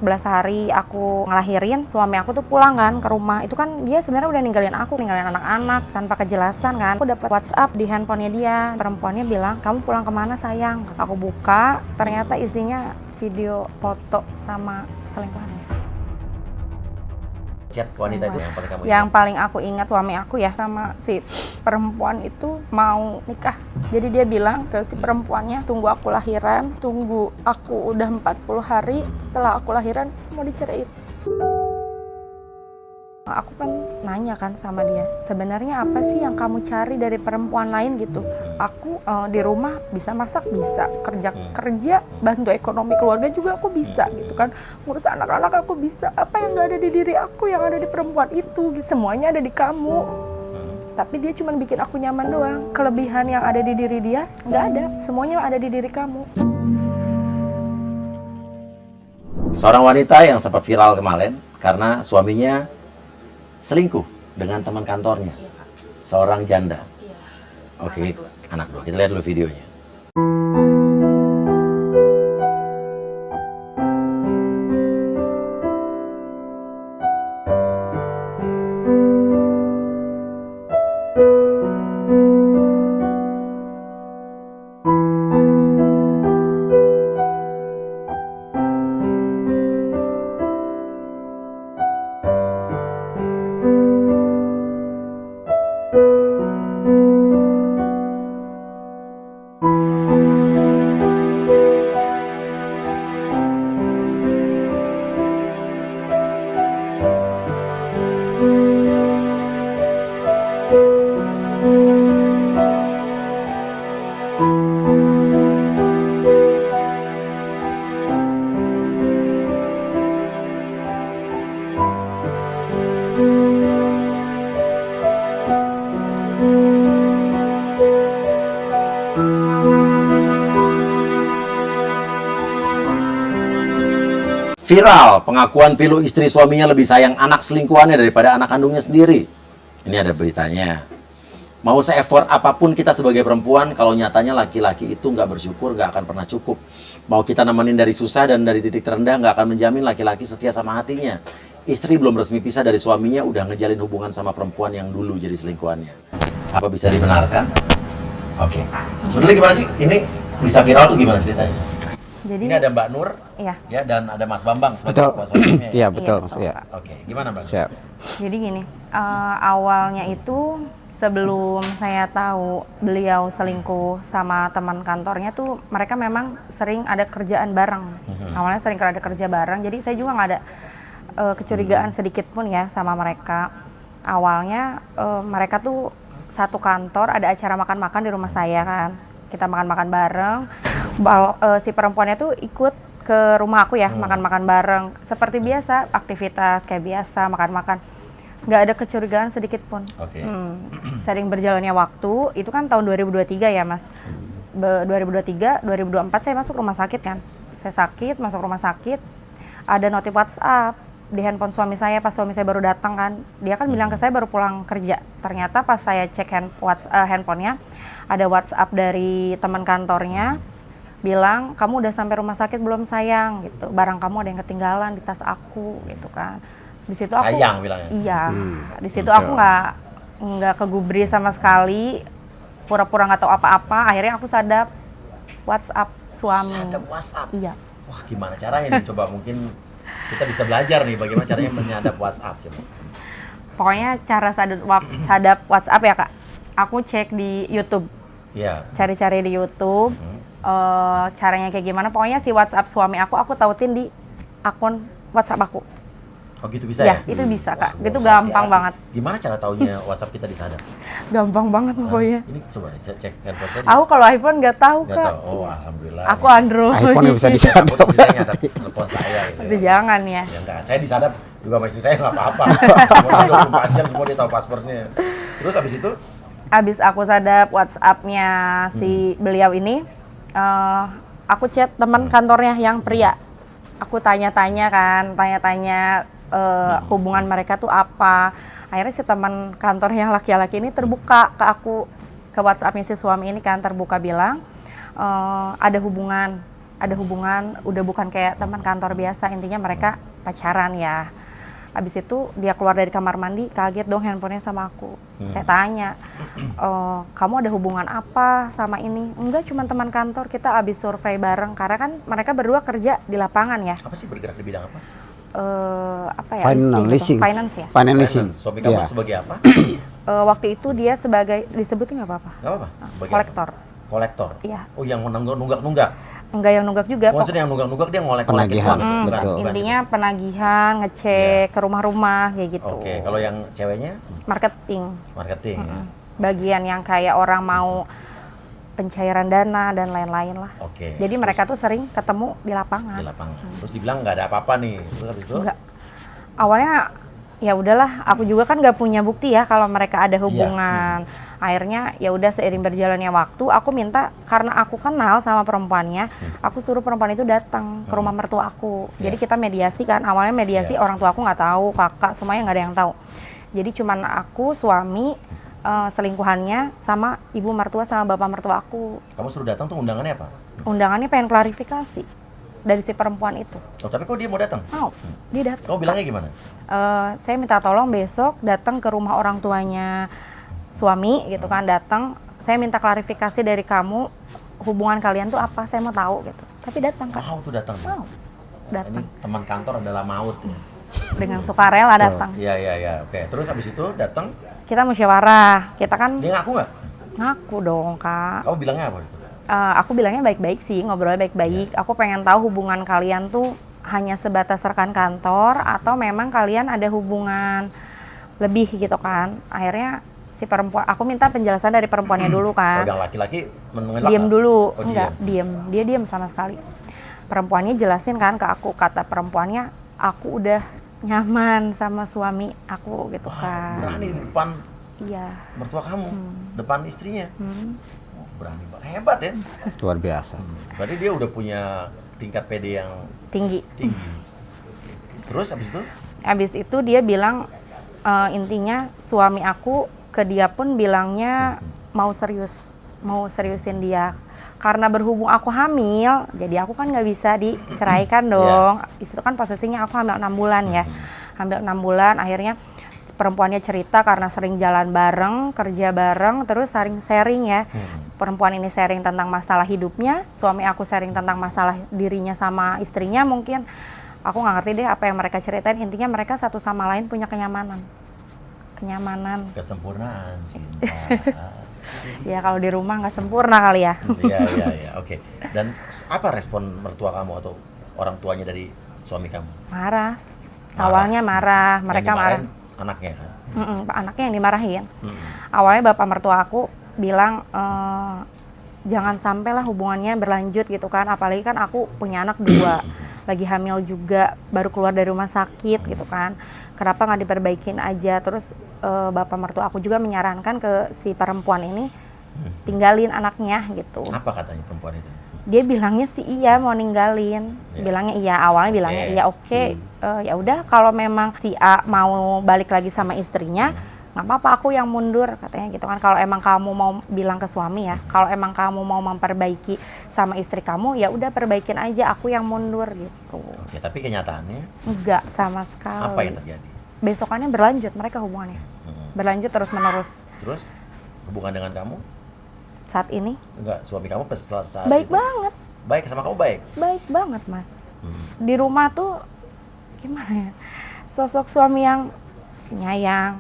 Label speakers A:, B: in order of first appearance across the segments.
A: 14 hari aku ngelahirin, suami aku tuh pulang kan ke rumah. Itu kan dia sebenarnya udah ninggalin aku, ninggalin anak-anak tanpa kejelasan kan. Aku dapat WhatsApp di handphonenya dia. Perempuannya bilang, "Kamu pulang kemana sayang?" Aku buka, ternyata isinya video foto sama selingkuhannya.
B: Chat wanita itu yang paling kamu
A: Yang
B: ingat?
A: paling aku ingat suami aku ya, sama si perempuan itu mau nikah. Jadi dia bilang ke si perempuannya, tunggu aku lahiran, tunggu aku udah 40 hari, setelah aku lahiran mau diceraiin. Aku kan nanya kan sama dia, sebenarnya apa sih yang kamu cari dari perempuan lain gitu? Aku di rumah bisa masak, bisa kerja, bantu ekonomi keluarga juga aku bisa gitu kan. Ngurus anak-anak aku bisa. Apa yang nggak ada di diri aku yang ada di perempuan itu? Gitu. Semuanya ada di kamu. Tapi dia cuma bikin aku nyaman doang. Kelebihan yang ada di diri dia nggak ada. Semuanya ada di diri kamu.
B: Seorang wanita yang sempat viral kemarin karena suaminya selingkuh dengan teman kantornya, seorang janda. Oke, anak dua. Kita lihat dulu videonya. Viral, pengakuan Pilu istri suaminya lebih sayang anak selingkuhannya daripada anak kandungnya sendiri. Ini ada beritanya. Mau se-effort apapun kita sebagai perempuan, kalau nyatanya laki-laki itu nggak bersyukur, nggak akan pernah cukup. Mau kita nemenin dari susah dan dari titik terendah, nggak akan menjamin laki-laki setia sama hatinya. Istri belum resmi pisah dari suaminya, udah ngejalin hubungan sama perempuan yang dulu jadi selingkuhannya. Apa bisa dibenarkan? Oke. Sebenarnya gimana sih? Ini bisa viral tuh gimana ceritanya?
A: Jadi
B: Ini ada Mbak Nur,
A: iya.
B: ya, dan ada Mas Bambang.
C: Betul.
B: Suaminya, ya?
C: Iya, betul.
A: Iya, betul,
C: Iya.
A: Pak.
B: Oke, gimana Mbak?
C: Siap.
A: Jadi gini, awalnya itu sebelum saya tahu beliau selingkuh sama teman kantornya tuh, mereka memang sering ada kerjaan bareng. Awalnya sering ada kerja bareng, jadi saya juga nggak ada kecurigaan sedikit pun ya sama mereka. Awalnya mereka tuh satu kantor, ada acara makan-makan di rumah saya kan. Kita makan-makan bareng, si perempuannya tuh ikut ke rumah aku ya, makan-makan bareng. Seperti biasa, aktivitas kayak biasa, makan-makan. Nggak ada kecurigaan sedikit pun.
B: Oke.
A: Sering berjalannya waktu, itu kan tahun 2023 ya Mas. 2023, 2024 saya masuk rumah sakit kan. Saya sakit, masuk rumah sakit, ada notif WhatsApp di handphone suami saya pas suami saya baru datang kan. Dia kan bilang ke saya baru pulang kerja. Ternyata pas saya cek handphonenya, ada WhatsApp dari teman kantornya, bilang, "Kamu udah sampai rumah sakit belum sayang?" gitu. "Barang kamu ada yang ketinggalan di tas aku," gitu kan. Di situ aku
B: Sayang bilangnya.
A: Iya. Di situ aku nggak kegubris sama sekali, pura-pura nggak tahu apa-apa. Akhirnya aku sadap WhatsApp suami.
B: Sadap WhatsApp.
A: Iya.
B: Wah, gimana caranya nih? Coba mungkin kita bisa belajar nih bagaimana caranya menyadap WhatsApp. Coba.
A: Pokoknya cara sadap WhatsApp ya Kak. Aku cek di YouTube.
B: Iya.
A: Cari-cari di YouTube. Caranya kayak gimana? Pokoknya si WhatsApp suami aku tautin di akun WhatsApp aku.
B: Oh gitu bisa
A: Ya,
B: ya?
A: itu bisa Kak.
B: Wah,
A: Itu
B: gua
A: gampang
B: hati-hati.
A: banget.
B: Gimana cara taunya WhatsApp kita disadap?
A: Gampang banget pokoknya.
B: Ini coba cek handphone saya.
A: Aku kalau iPhone nggak tahu
B: Nggak
A: Kak.
B: tahu. Oh, alhamdulillah.
A: Aku Android.
C: iPhone yang bisa
B: Aku
C: disadap.
B: tuh bisa nyadap telepon saya gitu.
A: Tapi jangan ya.
B: Ya enggak, saya disadap juga sama istri saya nggak apa-apa. Masih 24 jam semua dia tahu passwordnya. Terus abis itu?
A: Abis aku sadap WhatsApp-nya si beliau ini, aku chat teman kantornya yang pria. Aku tanya-tanya hubungan mereka tuh apa. Akhirnya si teman kantor yang laki-laki ini terbuka ke aku, ke WhatsApp-nya si suami ini kan, terbuka bilang ada hubungan ada hubungan, udah bukan kayak teman kantor biasa, intinya mereka pacaran ya. Habis itu dia keluar dari kamar mandi, kaget dong handphonenya sama aku. Saya tanya, kamu ada hubungan apa sama ini? Enggak, cuma teman kantor, kita habis survei bareng. Karena kan mereka berdua kerja di lapangan ya.
B: Apa sih, bergerak di bidang apa?
A: Apa ya?
C: Leasing.
A: Finance ya.
C: Financing.
B: Suami kamu
C: Iya.
B: sebagai apa?
A: Waktu itu dia sebagai, disebutin nggak apa-apa?
B: Nggak apa-apa. Sebagai
A: Kolektor.
B: apa? Kolektor.
A: Iya.
B: Oh, yang nunggak-nunggak.
A: Enggak yang nunggak juga.
B: Maksudnya yang nunggak-nunggak dia ngolek
C: Penagihan, betul.
A: Intinya penagihan, ngecek ke rumah-rumah kayak gitu.
B: Oke, kalau yang ceweknya
A: Marketing.
B: marketing ya.
A: Bagian yang kayak orang mau pencairan dana dan lain-lain lah.
B: Oke.
A: Jadi mereka tuh sering ketemu di lapangan.
B: Di lapangan. Terus dibilang nggak ada apa-apa nih. Terus habis itu?
A: Enggak. Awalnya ya udahlah, aku juga kan nggak punya bukti ya kalau mereka ada hubungan. Akhirnya ya udah seiring berjalannya waktu, aku minta karena aku kenal sama perempuannya, aku suruh perempuan itu datang ke rumah mertua aku. Jadi kita mediasi kan, awalnya mediasi orang tua aku nggak tahu, kakak semuanya nggak ada yang tahu. Jadi cuman aku, suami, selingkuhannya sama ibu mertua sama bapak mertua aku.
B: Kamu suruh datang tuh undangannya apa?
A: Undangannya pengen klarifikasi dari si perempuan itu.
B: Oh, tapi kok dia mau datang?
A: Mau, dia datang.
B: Kamu bilangnya gimana?
A: Saya minta tolong besok datang ke rumah orang tuanya suami gitu kan, datang. Saya minta klarifikasi dari kamu, hubungan kalian tuh apa? Saya mau tahu gitu. Tapi datang kan?
B: Mau tuh datang.
A: Mau,
B: Ini
A: datang.
B: teman kantor adalah maut. Ya.
A: Dengan sukarela datang.
B: Iya. Oke. Terus habis itu datang,
A: Kita musyawarah. Kita kan
B: dia ngaku nggak?
A: ngaku dong kak.
B: Kamu bilangnya apa itu?
A: Aku bilangnya baik-baik sih, ngobrolnya baik-baik. Aku pengen tahu hubungan kalian tuh hanya sebatas rekan kantor atau memang kalian ada hubungan lebih gitu kan. Akhirnya si perempuan, aku minta penjelasan dari perempuannya dulu kan.
B: Yang laki-laki mengelak.
A: Diem dulu,
B: Oh,
A: enggak, diem. Dia diem sama sekali. Perempuannya jelasin kan ke aku, kata perempuannya, aku udah nyaman sama suami aku gitu
B: Wah,
A: kan.
B: berani di depan
A: Iya.
B: mertua kamu, depan istrinya.
A: Hmm.
B: Oh, berani banget. Hebat ya.
C: Luar biasa.
B: Berarti dia udah punya tingkat PD yang
A: Tinggi.
B: tinggi. Terus habis itu?
A: Habis itu dia bilang, intinya suami aku ke dia pun bilangnya mau seriusin dia. Karena berhubung aku hamil, jadi aku kan nggak bisa diceraikan dong. Itu kan posisinya aku hamil 6 bulan ya. Hamil 6 bulan, akhirnya perempuannya cerita karena sering jalan bareng, kerja bareng, terus sering sharing ya. Perempuan ini sharing tentang masalah hidupnya, suami aku sharing tentang masalah dirinya sama istrinya mungkin. Aku nggak ngerti deh apa yang mereka ceritain, intinya mereka satu sama lain punya kenyamanan.
B: Kesempurnaan cinta.
A: Ya kalau di rumah nggak sempurna kali ya.
B: Iya, oke. Dan apa respon mertua kamu atau orang tuanya dari suami kamu?
A: Marah. Awalnya marah, mereka
B: Yang
A: marah.
B: dimarahin anaknya kan?
A: Anaknya yang dimarahin. Awalnya bapak mertua aku bilang, jangan sampailah hubungannya berlanjut gitu kan. Apalagi kan aku punya anak 2, lagi hamil juga, baru keluar dari rumah sakit gitu kan. Kenapa nggak diperbaikin aja? Terus bapak mertua aku juga menyarankan ke si perempuan ini tinggalin anaknya gitu.
B: Apa katanya perempuan itu?
A: Dia bilangnya sih iya mau ninggalin. Bilangnya iya, awalnya bilangnya iya oke. Ya udah kalau memang si A mau balik lagi sama istrinya, nggak apa-apa aku yang mundur katanya gitu kan. Kalau emang kamu mau bilang ke suami ya, kalau emang kamu mau memperbaiki sama istri kamu, ya udah perbaikin aja, aku yang mundur gitu.
B: Oke, tapi kenyataannya
A: Enggak sama sekali.
B: apa yang terjadi?
A: Besokannya berlanjut mereka hubungannya. Berlanjut terus-menerus.
B: Terus hubungan dengan kamu?
A: Saat ini
B: Enggak, suami kamu pas setelah saat
A: baik
B: itu
A: banget.
B: baik sama kamu baik?
A: Baik banget, Mas. Di rumah tuh gimana ya? Sosok suami yang penyayang.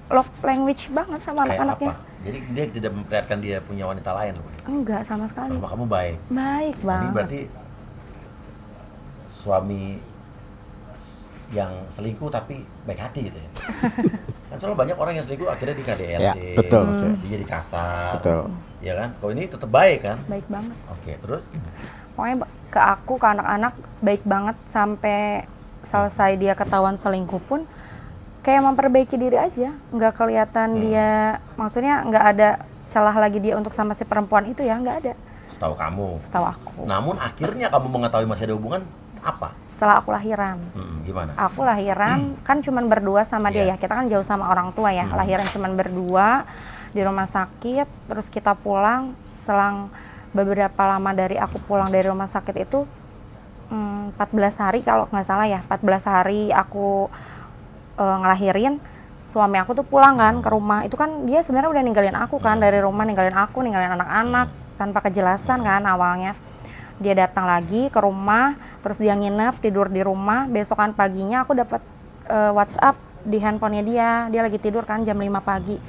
A: Love language banget sama
B: Kayak
A: anak-anaknya.
B: apa? Jadi dia tidak memperlihatkan dia punya wanita lain loh.
A: Enggak sama sekali.
B: Sama kamu baik.
A: Baik
B: Ini
A: banget.
B: berarti suami yang selingkuh tapi baik hati gitu ya. Kan selalu banyak orang yang selingkuh akhirnya di KDRT.
C: Ya, betul, Mas.
B: Dia jadi kasar.
C: Betul.
B: Ya kan? Kalau ini tetap baik kan?
A: Baik banget.
B: Oke, terus
A: Pokoknya ke aku, ke anak-anak baik banget sampai selesai dia ketahuan selingkuh pun kayak memperbaiki diri aja. Nggak kelihatan dia, maksudnya nggak ada celah lagi dia untuk sama si perempuan itu ya, nggak ada.
B: setahu kamu.
A: Setahu aku.
B: Namun akhirnya kamu mengetahui masih ada hubungan apa?
A: Setelah aku lahiran.
B: Gimana?
A: Aku lahiran kan cuman berdua sama dia
B: Iya.
A: ya. Kita kan jauh sama orang tua ya. Lahiran cuman berdua di rumah sakit, terus kita pulang selang beberapa lama dari aku pulang dari rumah sakit itu 14 hari kalau nggak salah ya, 14 hari aku ngelahirin, suami aku tuh pulang kan ke rumah. Itu kan dia sebenarnya udah ninggalin aku kan dari rumah, ninggalin aku, ninggalin anak-anak tanpa kejelasan kan awalnya. Dia datang lagi ke rumah, terus dia nginep, tidur di rumah. Besokan paginya aku dapat WhatsApp di handphonenya dia lagi tidur kan jam 5 pagi.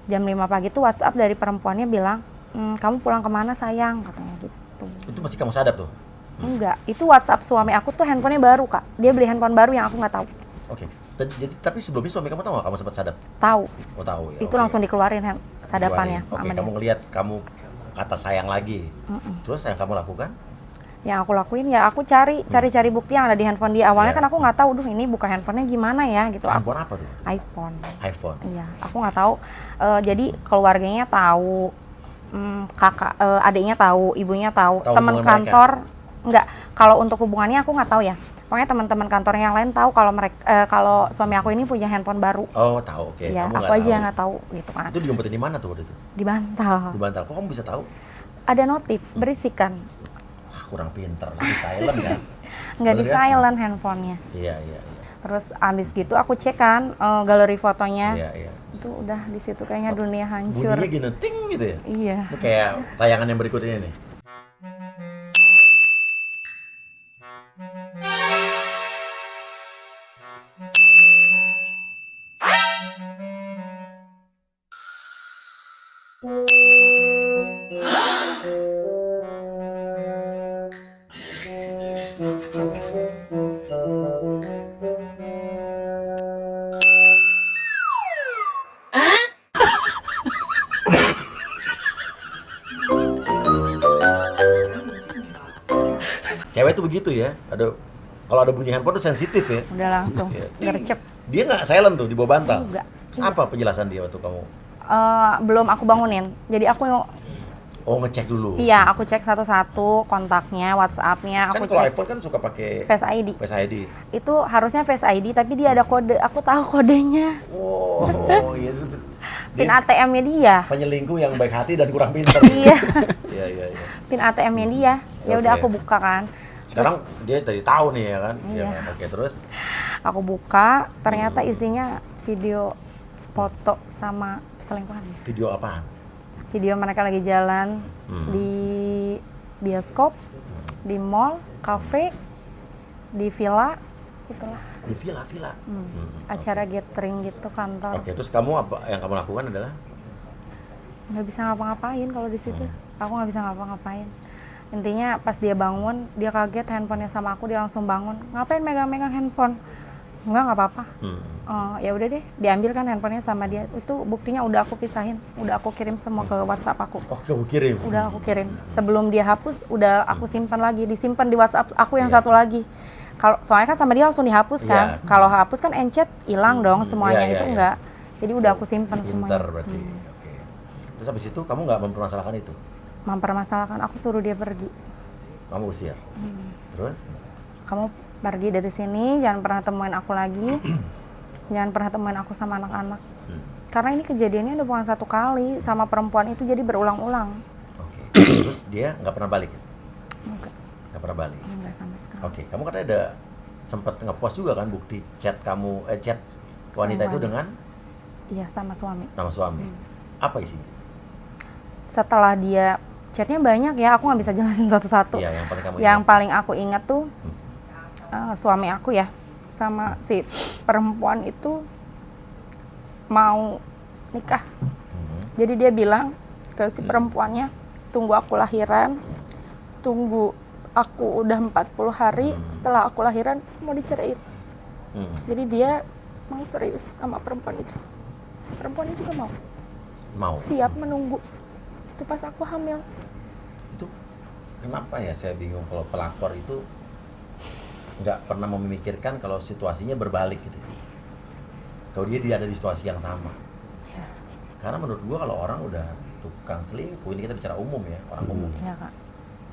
A: Jam 5 pagi tuh WhatsApp dari perempuannya bilang, kamu pulang kemana sayang, katanya gitu.
B: Itu masih kamu sadap tuh?
A: Enggak, itu WhatsApp suami aku tuh handphonenya baru Kak. Dia beli handphone baru yang aku nggak tahu.
B: Oke. Jadi tapi sebelumnya suami kamu tahu nggak kamu sempat sadap?
A: Tahu.
B: Oh tahu ya.
A: Itu langsung dikeluarin sadapannya.
B: Oke,
A: sama
B: kamu
A: dia.
B: ngelihat kamu kata sayang lagi. Terus yang kamu lakukan?
A: Yang aku lakuin ya aku cari bukti yang ada di handphone dia. Awalnya
B: Iya.
A: kan aku nggak tahu, duh ini buka handphonenya gimana ya gitu.
B: Handphone apa tuh?
A: iPhone.
B: iPhone.
A: Iya, aku nggak tahu. Jadi keluarganya tahu, kakak, adiknya tahu, ibunya tahu,
B: Tahu
A: teman
B: hubungan
A: kantor nggak. Kalau untuk hubungannya aku nggak tahu ya. Pokoknya teman-teman kantor yang lain tahu kalau mereka, kalau suami aku ini punya handphone baru.
B: Oh tahu, oke.
A: Iya,
B: Kamu
A: aku
B: nggak
A: aja
B: tahu.
A: yang nggak tahu gitu kan.
B: Itu diumpetin di mana tuh waktu itu?
A: Di bantal.
B: Di bantal. Kok kamu bisa tahu?
A: Ada notif berisikan.
B: Wah, kurang pinter. Di silent kan?
A: Nggak di
B: Bener kan?
A: silent handphonenya.
B: Iya.
A: Terus abis gitu aku cek kan galeri fotonya.
B: Iya.
A: Itu udah di situ kayaknya dunia hancur.
B: Bunyinya gini, ting gitu ya?
A: Iya.
B: Ini kayak tayangan yang berikutnya nih. Cewek tuh begitu ya. Kalau ada bunyi handphone tuh sensitif ya.
A: Udah langsung
B: Iya.
A: gercep.
B: Dia nggak silent tuh di bawah bantal.
A: Enggak.
B: Terus apa penjelasan dia waktu kamu?
A: Belum aku bangunin. Jadi aku
B: Ngecek dulu.
A: iya aku cek satu-satu kontaknya, WhatsApp-nya,
B: Kan
A: aku
B: kalau
A: cek
B: iPhone kan suka pakai
A: Face ID.
B: Face ID.
A: Itu harusnya Face ID tapi dia ada kode. Aku tahu kodenya.
B: Oh, iya.
A: Pin
B: Dia
A: ATM-nya dia.
B: penyelingkuh yang baik hati dan kurang pintar.
A: Iya.
B: Iya.
A: Pin ATM-nya dia. Ya udah
B: Oke.
A: aku buka kan.
B: Sekarang dia tadi tahu nih ya kan?
A: Iya.
B: Kan? Oke, terus?
A: Aku buka, ternyata isinya video foto sama selingkuhannya.
B: Video apaan?
A: Video mereka lagi jalan di bioskop, di mall, kafe, di villa, itulah.
B: Di villa.
A: Acara gathering gitu kantor.
B: Oke, terus kamu apa yang kamu lakukan adalah?
A: Nggak bisa ngapa-ngapain kalau di situ. Aku nggak bisa ngapa-ngapain. Intinya pas dia bangun, dia kaget handphonenya sama aku, dia langsung bangun. Ngapain megang-megang handphone? Nggak apa-apa. Ya udah deh, diambil kan handphonenya sama dia. Itu buktinya udah aku pisahin, udah aku kirim semua ke WhatsApp aku.
B: Oh, kamu kirim?
A: Udah aku kirim. Sebelum dia hapus, udah aku simpan lagi, disimpan di WhatsApp aku yang
B: Iya.
A: satu lagi. Kalau soalnya kan sama dia langsung dihapus kan.
B: Iya.
A: Kalau hapus kan encet hilang dong semuanya,
B: Iya,
A: itu
B: iya.
A: enggak. Jadi udah aku simpan
B: Pinter
A: semuanya.
B: berarti. Oke. Terus habis itu kamu nggak mempermasalahkan itu?
A: Mempermasalahkan, aku suruh dia pergi.
B: Kamu usir. Terus?
A: Kamu pergi dari sini, jangan pernah temuin aku lagi. Jangan pernah temuin aku sama anak-anak. Karena ini kejadiannya udah bukan satu kali sama perempuan itu, jadi berulang-ulang.
B: Oke. Terus dia nggak pernah balik?
A: Enggak,
B: Nggak pernah balik.
A: enggak sama sekali.
B: Oke. Kamu katanya ada sempat ngepost juga kan bukti chat kamu, chat wanita
A: Sama.
B: itu dengan
A: Iya, sama suami.
B: nama suami. Apa isinya?
A: Setelah dia chatnya banyak ya, aku nggak bisa jelasin satu-satu.
B: Iya, yang paling kamu
A: Yang
B: ingat.
A: paling aku ingat tuh suami aku ya sama si perempuan itu mau nikah. Jadi dia bilang ke si perempuannya, tunggu aku lahiran, tunggu aku udah 40 hari, setelah aku lahiran mau diceraiin. Jadi dia mau serius sama perempuan itu. Perempuan itu juga
B: Mau.
A: siap menunggu. Itu pas aku hamil.
B: Itu kenapa ya saya bingung kalau pelakor itu nggak pernah memikirkan kalau situasinya berbalik gitu. Kalau dia ada di situasi yang sama.
A: Ya.
B: Karena menurut gua kalau orang udah tukang selingkuh, ini kita bicara umum ya, orang umum.
A: Iya kak.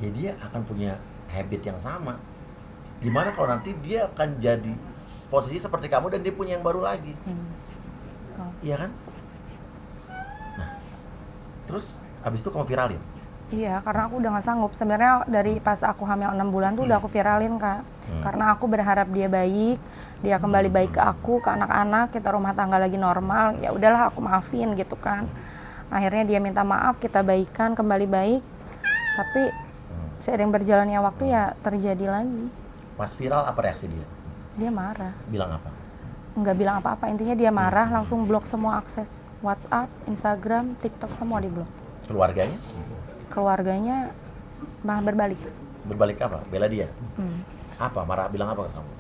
B: Ya dia akan punya habit yang sama. Gimana kalau nanti dia akan jadi posisi seperti kamu dan dia punya yang baru lagi.
A: Betul.
B: Iya kan? Nah, terus abis itu kamu viralin?
A: Iya, karena aku udah nggak sanggup. Sebenarnya dari pas aku hamil 6 bulan tuh udah aku viralin, Kak. Karena aku berharap dia baik, dia kembali baik ke aku, ke anak-anak, kita rumah tangga lagi normal. Ya udahlah aku maafin gitu kan. Akhirnya dia minta maaf, kita baikan, kembali baik. Tapi seiring berjalannya waktu ya terjadi lagi.
B: Pas viral apa reaksi dia?
A: Dia marah.
B: Bilang apa?
A: Nggak bilang apa-apa, intinya dia marah, langsung blok semua akses. WhatsApp, Instagram, TikTok, semua diblok.
B: Keluarganya?
A: Keluarganya malah berbalik.
B: Berbalik apa? Bela dia? Apa? Marah bilang apa ke kamu?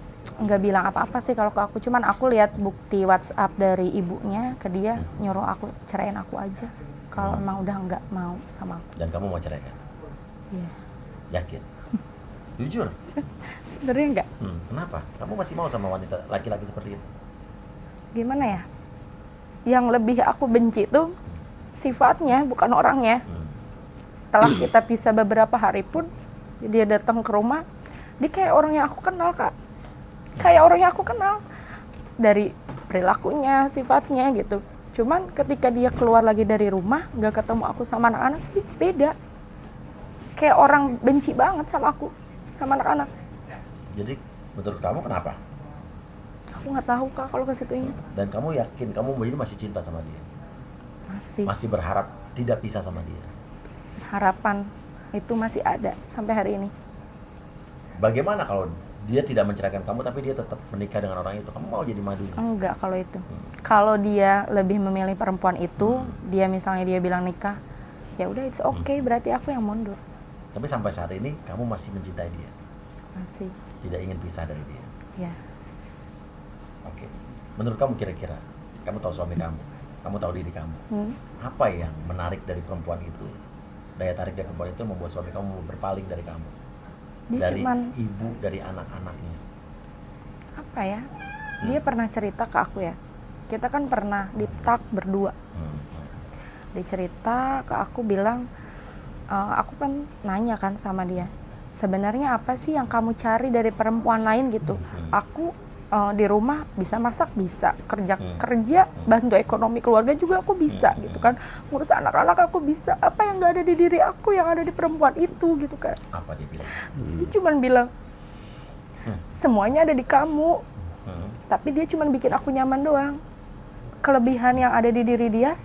A: Nggak bilang apa-apa sih kalau ke aku, cuman aku lihat bukti WhatsApp dari ibunya ke dia, nyuruh aku ceraiin aku aja kalau emang udah nggak mau sama aku.
B: Dan kamu mau ceraikan?
A: Iya.
B: Yakin? Jujur?
A: Sebenarnya nggak.
B: Kenapa? Kamu masih mau sama wanita laki-laki seperti itu?
A: Gimana ya? Yang lebih aku benci tuh sifatnya, bukan orangnya. Setelah kita pisah beberapa hari pun, dia datang ke rumah, dia kayak orang yang aku kenal, Kak. Kayak orang yang aku kenal. Dari perilakunya, sifatnya gitu. Cuman ketika dia keluar lagi dari rumah, nggak ketemu aku sama anak-anak, beda. Kayak orang benci banget sama aku, sama anak-anak.
B: Jadi menurut kamu kenapa?
A: Aku nggak tahu, Kak, kalau ke situnya.
B: Dan kamu yakin kamu masih cinta sama dia?
A: Masih.
B: Masih berharap tidak pisah sama dia?
A: Harapan itu masih ada sampai hari ini.
B: Bagaimana kalau dia tidak menceraikan kamu tapi dia tetap menikah dengan orang itu? Kamu mau jadi madunya?
A: Enggak kalau itu. Kalau dia lebih memilih perempuan itu, dia misalnya dia bilang nikah, ya udah it's okay, berarti aku yang mundur.
B: Tapi sampai saat ini kamu masih mencintai dia?
A: Masih.
B: Tidak ingin pisah dari dia?
A: Ya.
B: Oke. Menurut kamu kira-kira, kamu tahu suami kamu tahu diri kamu, apa yang menarik dari perempuan itu? Daya tarik dari perempuan itu membuat suami kamu berpaling dari kamu?
A: Dia
B: Dari
A: cuman
B: ibu, dari anak-anaknya?
A: apa ya? Dia pernah cerita ke aku ya. Kita kan pernah di talk berdua. Dia cerita ke aku bilang, aku kan nanya kan sama dia, sebenarnya apa sih yang kamu cari dari perempuan lain gitu? Aku di rumah bisa masak, bisa kerja, bantu ekonomi keluarga juga aku bisa gitu kan, ngurus anak-anak aku bisa, apa yang nggak ada di diri aku yang ada di perempuan itu gitu kan.
B: Apa dia bilang?
A: Dia cuma bilang semuanya ada di kamu, tapi dia cuma bikin aku nyaman doang. Kelebihan yang ada di diri dia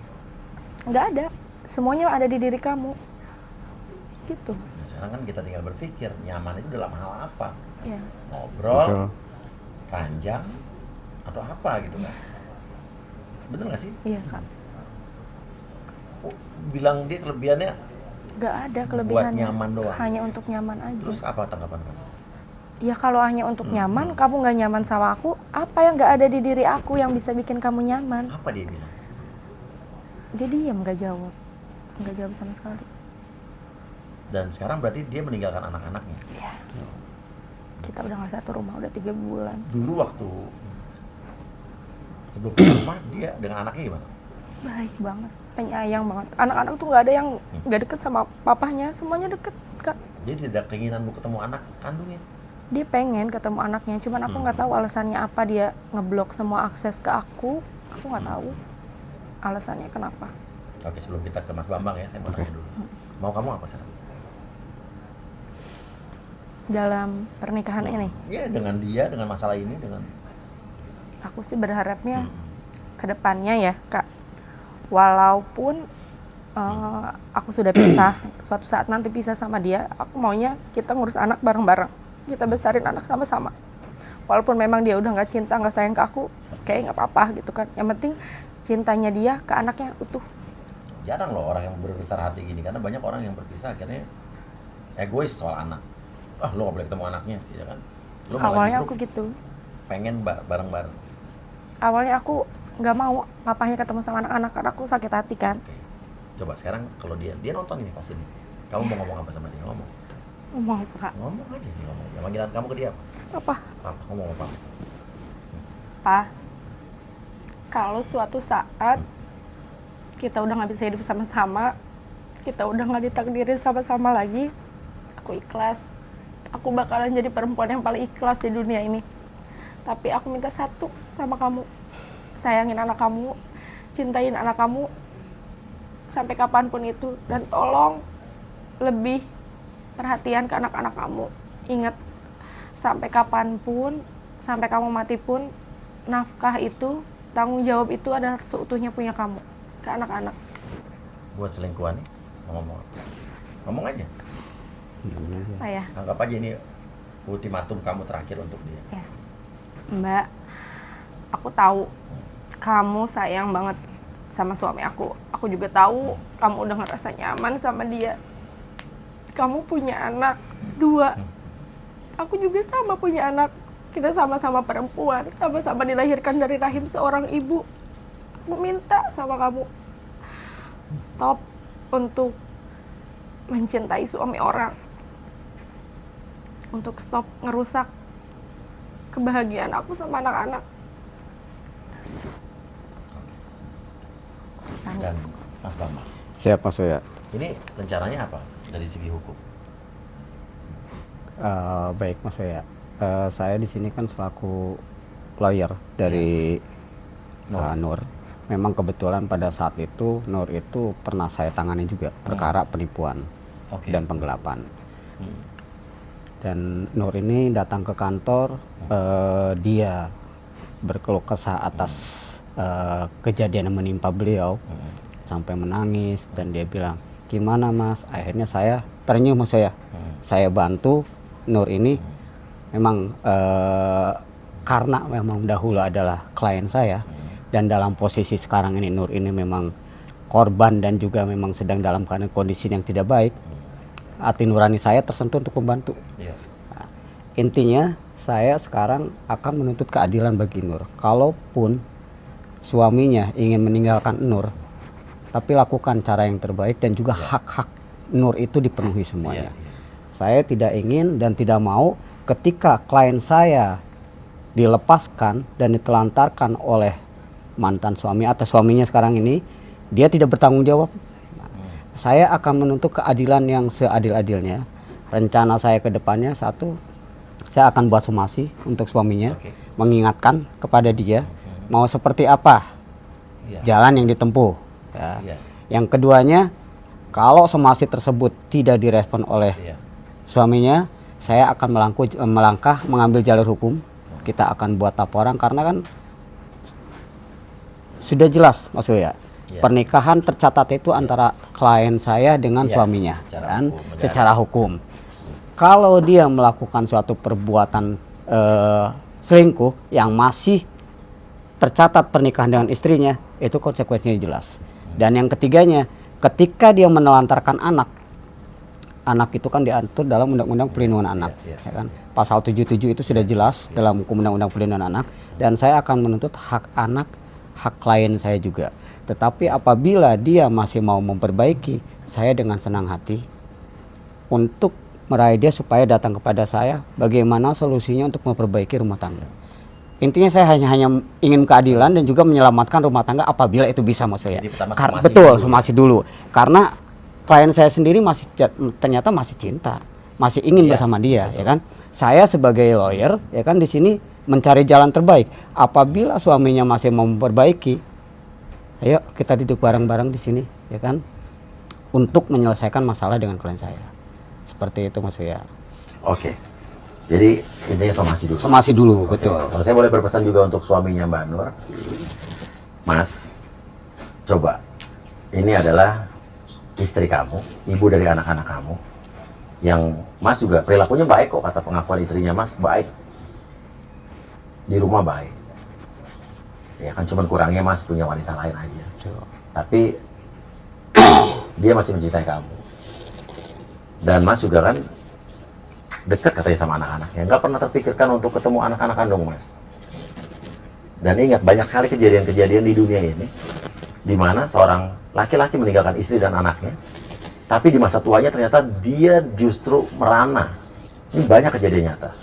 A: nggak ada, semuanya ada di diri kamu gitu.
B: Nah, sekarang kan kita tinggal berpikir nyaman itu dalam hal apa?
A: Ya.
B: Ngobrol,
C: Betul.
B: ranjang, atau apa gitu kan? Bener nggak sih?
A: Iya, Kak.
B: Bilang dia kelebihannya
A: Nggak ada kelebihannya,
B: nyaman doang.
A: hanya untuk nyaman aja.
B: terus apa tanggapan kamu?
A: Ya kalau hanya untuk nyaman, kamu nggak nyaman sama aku, apa yang nggak ada di diri aku yang bisa bikin kamu nyaman?
B: Apa dia bilang?
A: Dia diam, nggak jawab sama sekali.
B: Dan sekarang berarti dia meninggalkan anak-anaknya.
A: Ya. Kita udah nggak satu rumah, udah 3 bulan.
B: Dulu waktu sebelum ke rumah dia dengan anaknya gimana?
A: Baik banget, penyayang banget. Anak-anak tuh nggak ada yang nggak deket sama papahnya, semuanya deket, Kak.
B: Dia tidak keinginan ketemu anak kandungnya.
A: Dia pengen ketemu anaknya, cuman aku nggak tahu alasannya apa dia ngeblok semua akses ke aku nggak tahu alasannya kenapa.
B: Oke, sebelum kita ke Mas Bambang ya, saya mau tanya dulu. Mau kamu apa sekarang?
A: Dalam pernikahan ini,
B: Ya dengan dia, dengan masalah ini, dengan
A: aku sih berharapnya kedepannya ya, Kak. Walaupun aku sudah pisah, suatu saat nanti pisah sama dia, aku maunya kita ngurus anak bareng-bareng. Kita besarin anak sama-sama. Walaupun memang dia udah nggak cinta, nggak sayang ke aku, kayak nggak apa-apa gitu kan. Yang penting cintanya dia ke anaknya utuh.
B: jarang loh orang yang berbesar hati gini, karena banyak orang yang berpisah akhirnya egois soal anak. Lo gak boleh ketemu anaknya, ya kan? Lo malah
A: Awalnya
B: justru
A: aku gitu.
B: pengen bareng-bareng.
A: Awalnya aku nggak mau papahnya ketemu sama anak-anak karena aku sakit hati kan.
B: Oke. Coba sekarang kalau dia nonton ini pasti nih. Kamu mau ngomong apa sama dia? Ngomong.
A: Ngomong apa, Kak?
B: Ngomong aja nih, ngomong. Yang panggilan kamu ke dia apa?
A: Apa?
B: Papa, ngomong apa?
A: Pa, kalau suatu saat kita udah nggak bisa hidup sama-sama, kita udah nggak ditakdirin sama-sama lagi, aku ikhlas. Aku bakalan jadi perempuan yang paling ikhlas di dunia ini. Tapi aku minta satu sama kamu, sayangin anak kamu, cintain anak kamu sampai kapanpun itu, dan tolong lebih perhatian ke anak-anak kamu. Ingat, sampai kapanpun, sampai kamu mati pun, nafkah itu, tanggung jawab itu adalah seutuhnya punya kamu ke anak-anak.
B: Buat selingkuhan nih, ngomong aja.
A: Apa ya?
B: Anggap aja ini ultimatum kamu terakhir untuk dia.
A: Ya. Mbak, aku tahu kamu sayang banget sama suami aku. Aku juga tahu kamu udah ngerasa nyaman sama dia. Kamu punya anak 2. Aku juga sama punya anak. Kita sama-sama perempuan, sama-sama dilahirkan dari rahim seorang ibu. Aku minta sama kamu, stop untuk mencintai suami orang. Untuk stop ngerusak kebahagiaan aku sama anak-anak.
B: Dan Mas Bambang,
C: Siap Mas Uya.
B: ini rencananya apa dari segi hukum?
C: Baik Mas Uya. Saya di sini kan selaku lawyer dari Nur. Memang kebetulan pada saat itu Nur itu pernah saya tangani juga perkara penipuan dan penggelapan. Dan Nur ini datang ke kantor, dia berkeluh kesah atas kejadian yang menimpa beliau, sampai menangis, dan dia bilang, gimana Mas? Akhirnya saya ternyuh Mas Uya. Saya bantu Nur ini. Memang karena memang dahulu adalah klien saya, dan dalam posisi sekarang ini Nur ini memang korban dan juga memang sedang dalam kondisi yang tidak baik, hati nurani saya tersentuh untuk membantu. Nah, intinya saya sekarang akan menuntut keadilan bagi Nur. Kalaupun suaminya ingin meninggalkan Nur, tapi lakukan cara yang terbaik dan juga hak-hak Nur itu dipenuhi semuanya. Saya tidak ingin dan tidak mau ketika klien saya dilepaskan dan ditelantarkan oleh mantan suami atau suaminya sekarang ini, dia tidak bertanggung jawab. Saya akan menuntut keadilan yang seadil-adilnya. Rencana saya ke depannya, satu, saya akan buat somasi untuk suaminya, mengingatkan kepada dia mau seperti apa jalan yang ditempuh. Yang keduanya, kalau somasi tersebut tidak direspon oleh suaminya, saya akan melangkah mengambil jalur hukum. Kita akan buat laporan karena kan sudah jelas Mas Uya. Pernikahan tercatat itu antara klien saya dengan suaminya kan, secara hukum. Kalau dia melakukan suatu perbuatan selingkuh yang masih tercatat pernikahan dengan istrinya, itu konsekuensinya jelas. Dan yang ketiganya, ketika dia menelantarkan anak itu kan diatur dalam Undang-Undang Perlindungan Anak, ya kan? Pasal 77 itu sudah jelas dalam Undang-Undang Perlindungan Anak, dan saya akan menuntut hak anak, hak klien saya juga. Tetapi apabila dia masih mau memperbaiki, saya dengan senang hati untuk meraih dia supaya datang kepada saya bagaimana solusinya untuk memperbaiki rumah tangga. Intinya saya hanya ingin keadilan dan juga menyelamatkan rumah tangga apabila itu bisa Mas Uya. Betul, somasi dulu. Karena klien saya sendiri ternyata masih cinta, masih ingin bersama dia, ya kan? Saya sebagai lawyer, ya kan, di sini mencari jalan terbaik. Apabila suaminya masih mau memperbaiki, ayo kita duduk bareng-bareng di sini, ya kan, untuk menyelesaikan masalah dengan klien saya. Seperti itu Mas Uya.
B: Oke. Jadi intinya somasi dulu.
C: Somasi dulu, betul.
B: Kalau saya boleh berpesan juga untuk suaminya Mbak Nur, Mas, coba, ini adalah istri kamu, ibu dari anak-anak kamu, yang Mas juga perilakunya baik kok, kata pengakuan istrinya Mas, baik. Di rumah baik. Ya kan cuman kurangnya Mas punya wanita lain aja. Tapi dia masih mencintai kamu. Dan Mas juga kan dekat katanya sama anak-anaknya, nggak pernah terpikirkan untuk ketemu anak-anak kandung Mas. Dan ingat, banyak sekali kejadian-kejadian di dunia ini di mana seorang laki-laki meninggalkan istri dan anaknya, tapi di masa tuanya ternyata dia justru merana. Ini banyak kejadian nyata.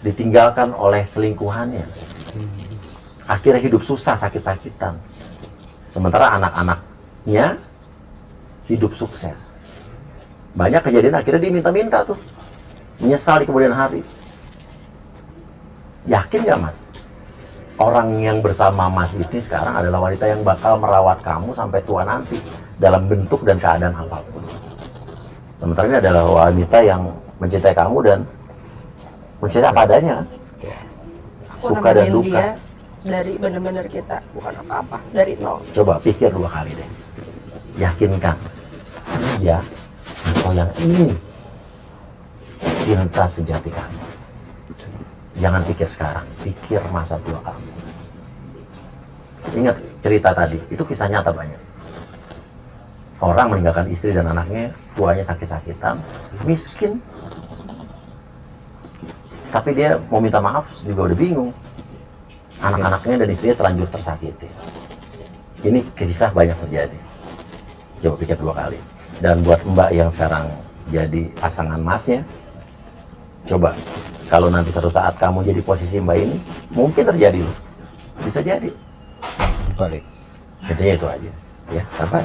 B: Ditinggalkan oleh selingkuhannya. Akhirnya hidup susah, sakit-sakitan. Sementara anak-anaknya hidup sukses. Banyak kejadian akhirnya dia minta-minta tuh. Menyesal di kemudian hari. Yakin gak Mas? Orang yang bersama Mas ini sekarang adalah wanita yang bakal merawat kamu sampai tua nanti dalam bentuk dan keadaan apapun. Sementara ini adalah wanita yang mencintai kamu dan mencintai apa adanya kan?
A: Aku
B: Suka dan
A: nemenin
B: duka.
A: dia dari bener-bener kita bukan apa-apa dari nol.
B: Coba pikir 2 kali deh. Yakinkan dia engkau yang ini cinta sejati kamu. Jangan pikir sekarang, pikir masa tua kamu. Ingat cerita tadi, itu kisah nyata banyak. Orang meninggalkan istri dan anaknya, tuanya sakit-sakitan, miskin. Tapi dia mau minta maaf juga udah bingung. Anak-anaknya dan istrinya terlanjur tersakiti. Ini kisah banyak terjadi. Coba pikir 2 kali. Dan buat Mbak yang sekarang jadi pasangan masnya, coba kalau nanti suatu saat kamu jadi posisi Mbak ini, mungkin terjadi loh. Bisa jadi.
C: Balik.
B: Intinya itu aja. Ya, sampai.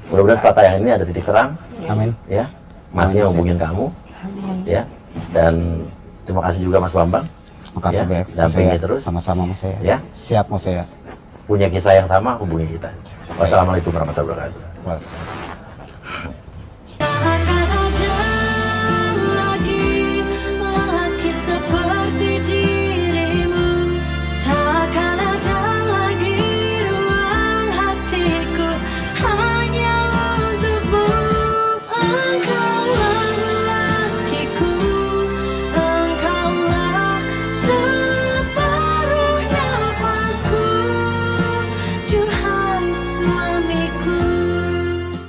B: Mudah-mudahan setelah tayang ini ada titik terang.
C: Amin.
B: Ya, masnya
C: Amin,
B: hubungin kamu. Ya, dan terima kasih juga Mas Bambang.
C: Makasih
B: Ya,
C: Beb.
B: dampingi
C: Saya
B: terus.
C: sama-sama Mas saya.
B: Ya.
C: Siap Mas saya.
B: Punya kisah yang sama, hubungi kita. Wassalamualaikum warahmatullahi wabarakatuh.
C: Wah.